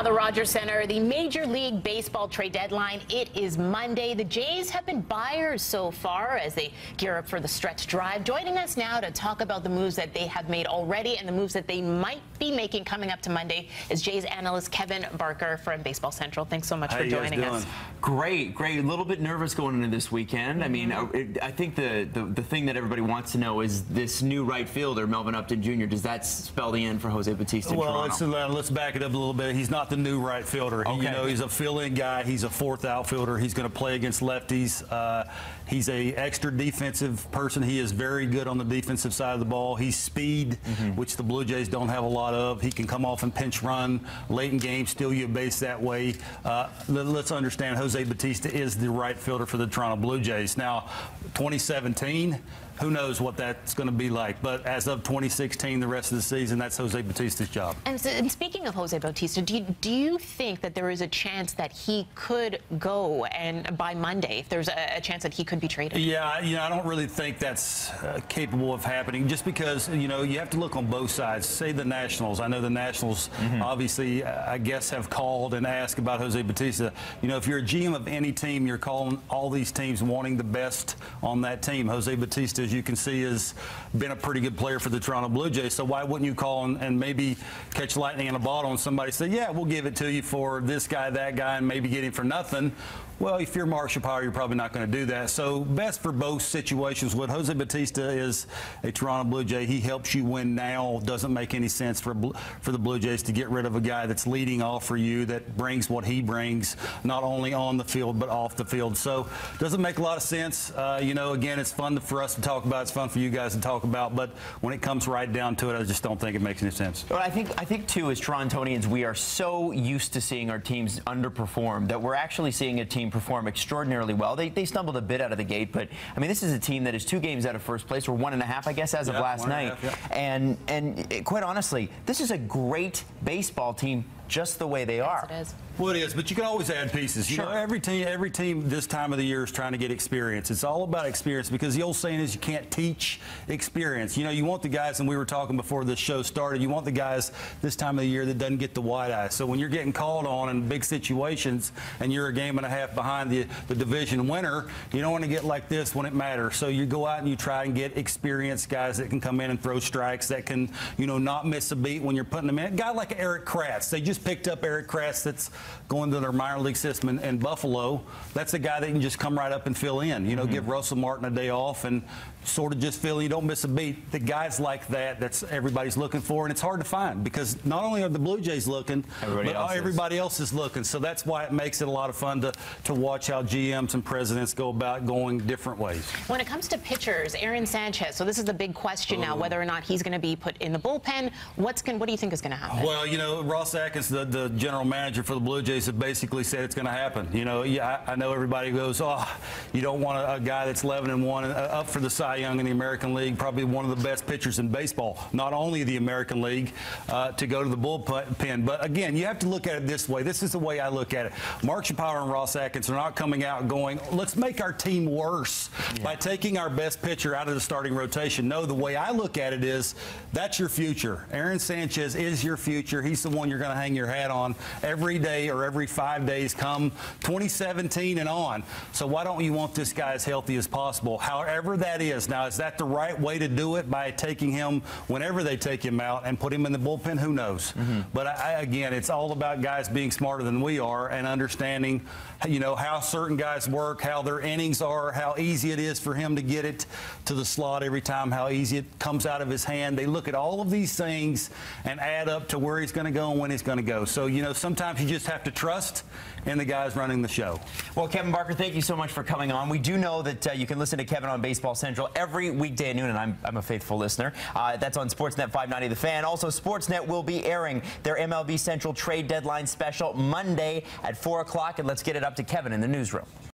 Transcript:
Now the Rogers Center, the Major League Baseball trade deadline. It is Monday. The Jays have been buyers so far as they gear up for the stretch drive. Joining us now to talk about the moves that they have made already and the moves that they might be making coming up to Monday is Jays analyst Kevin Barker from Baseball Central. Thanks so much for joining us. Great. A little bit nervous going into this weekend. I mean, I think the thing that everybody wants to know is this new right fielder, Melvin Upton Jr., does that spell the end for Jose Bautista? Well, let's back it up a little bit. He's not the new right fielder. Okay. He's a fill-in guy. He's a fourth outfielder. He's going to play against lefties. He's a extra defensive person. He is very good on the defensive side of the ball. He's speed, which the Blue Jays don't have a lot of. He can come off and pinch run late in games, steal you a base that way. Let's understand Jose Bautista is the right fielder for the Toronto Blue Jays. Now, 2017, who knows what that's going to be like. But as of 2016, the rest of the season, that's Jose Bautista's job. And speaking of Jose Bautista, do you think that there is a chance that he could go and by Monday, if there's a chance that he could be traded? Yeah, I don't really think that's capable of happening, just because, you have to look on both sides. Say the Nationals. I know the Nationals obviously, I guess, have called and asked about Jose Bautista. If you're a GM of any team, you're calling all these teams wanting the best on that team. Jose Bautista, as you can see, has been a pretty good player for the Toronto Blue Jays. So why wouldn't you call and maybe catch lightning in a bottle and somebody say, yeah, we'll give it to you for this guy, that guy, and maybe get him for nothing? Well, if you're Marshall Power, you're probably not going to do that. So best for both situations. What Jose Bautista is a Toronto Blue Jay. He helps you win now. Doesn't make any sense for the Blue Jays to get rid of a guy that's leading off for you, that brings what he brings, not only on the field but off the field. So doesn't make a lot of sense. Again, it's fun for us to talk about. It's fun for you guys to talk about. But when it comes right down to it, I just don't think it makes any sense. But I think too, as Torontonians, we are so used to seeing our teams underperform that we're actually seeing a team perform extraordinarily well. They stumbled a bit out of the gate, but I mean, this is a team that is 2 games out of first place, or 1.5, I guess, as of last night. And quite honestly, this is a great baseball team just the way they are. Yes, it is. Well, it is, but you can always add pieces. Sure. Every team this time of the year is trying to get experience. It's all about experience, because the old saying is you can't teach experience. You want the guys, and we were talking before this show started, you want the guys this time of the year that doesn't get the wide eye. So when you're getting called on in big situations and you're a game and a half behind the division winner, you don't want to get like this when it matters. So you go out and you try and get experienced guys that can come in and throw strikes, that can, not miss a beat when you're putting them in. A guy like Eric Kratz, they just picked up Eric Kratz that's going to their minor league system in Buffalo. That's a guy that can just come right up and fill in. Give Russell Martin a day off and sort of just fill in. You don't miss a beat. The guys like that, that's everybody's looking for, and it's hard to find, because not only are the Blue Jays looking, but everybody else is looking. So that's why it makes it a lot of fun to watch how GMs and presidents go about going different ways. When it comes to pitchers, Aaron Sanchez, so this is the big question now, whether or not he's going to be put in the bullpen. What do you think is going to happen? Well, Ross Atkins, the general manager for the Blue Jays, have basically said it's going to happen. I know everybody goes, oh, you don't want a guy that's 11-1 up for the Cy Young in the American League, probably one of the best pitchers in baseball, not only the American League, to go to the bullpen. But again, you have to look at it this way. This is the way I look at it. Mark Shapiro and Ross Atkins are not coming out going, let's make our team worse by taking our best pitcher out of the starting rotation. No, the way I look at it is, that's your future. Aaron Sanchez is your future. He's the one you're going to hang your hat on every day or every 5 days come 2017 and on. So why don't you want this guy as healthy as possible? However that is. Now, is that the right way to do it, by taking him whenever they take him out and put him in the bullpen? Who knows? But again, it's all about guys being smarter than we are and understanding, how certain guys work, how their innings are, how easy it is for him to get it to the slot every time, how easy it comes out of his hand. They look at all of these things and add up to where he's going to go and when he's going to go. So, sometimes you just have to trust in the guys running the show. Well, Kevin Barker, thank you so much for coming on. We do know that you can listen to Kevin on Baseball Central every weekday at noon, and I'm a faithful listener. That's on Sportsnet 590 The Fan. Also, Sportsnet will be airing their MLB Central trade deadline special Monday at 4 o'clock, and let's get it up to Kevin in the newsroom.